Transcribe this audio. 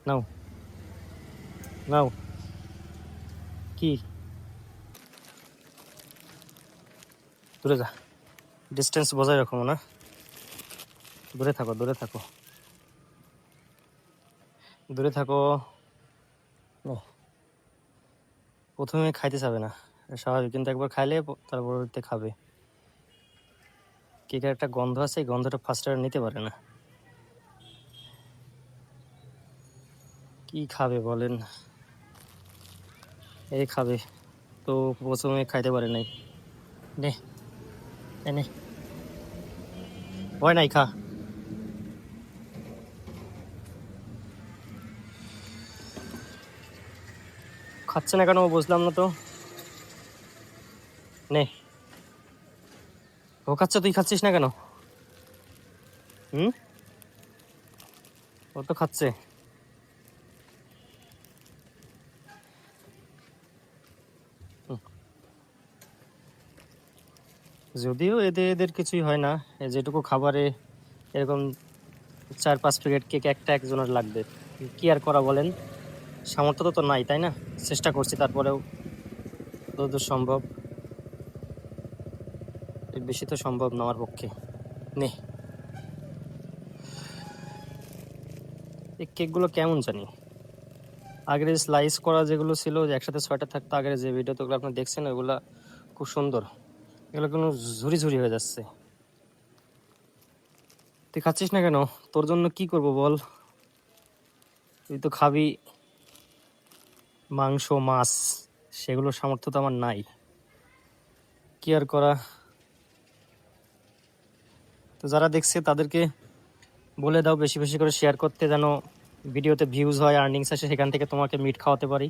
নাও নাও। কি? দূরে যা, ডিস্টেন্স বজায় রাখো না, দূরে থাকো দূরে থাকো দূরে থাকো। নাও। প্রথমে খাইতে চাবে না, এটা স্বাভাবিক, কিন্তু একবার খাইলে তারপরে খাবে। কেকের একটা গন্ধ আছে, এই গন্ধটা ফার্স্ট নিতে পারে না। কি খাবে বলেন? এই খাবে তো, প্রথমে খাইতে পারে নাই। নে নে, ভয় নাই, খা। খাচ্ছে না কেন বুঝলাম না তো। নে, ও খাচ্ছে, তুই খাচ্ছিস না কেন? হুম, ও তো খাচ্ছে। হুম, যদিও এদের এদের কিছুই হয় না, যেটুকু খাবারে এরকম 4-5 প্যাকেট কেক একটা একজনের লাগবে। কি আর করা বলেন, সামর্থ্য তো নাই, তাই না? চেষ্টা করছি তারপরেও যতদূর সম্ভব। এর বেশি তো সম্ভব না আমার পক্ষে। নে, এই কেকগুলো কেমন জানি, আগের স্লাইস করা যেগুলো ছিল, যে একসাথে 6টা থাকতো আগের যে ভিডিও, তো ওগুলো আপনি দেখছেন, ওইগুলা খুব সুন্দর। এগুলো কোনো ঝুরি ঝুরি হয়ে যাচ্ছে। তুই খাচ্ছিস না কেন? তোর জন্য কি করব বল? তুই তো খাবি মাংস মাছ, সেগুলোর সামর্থ্য তো আমার নাই, কি আর করা। তো যারা দেখছে তাদেরকে বলে দাও বেশি বেশি করে শেয়ার করতে, যেন ভিডিওতে ভিউজ হয়, আর্নিংস আসে, সেখান থেকে তোমাকে মিট খাওয়াতে পারি।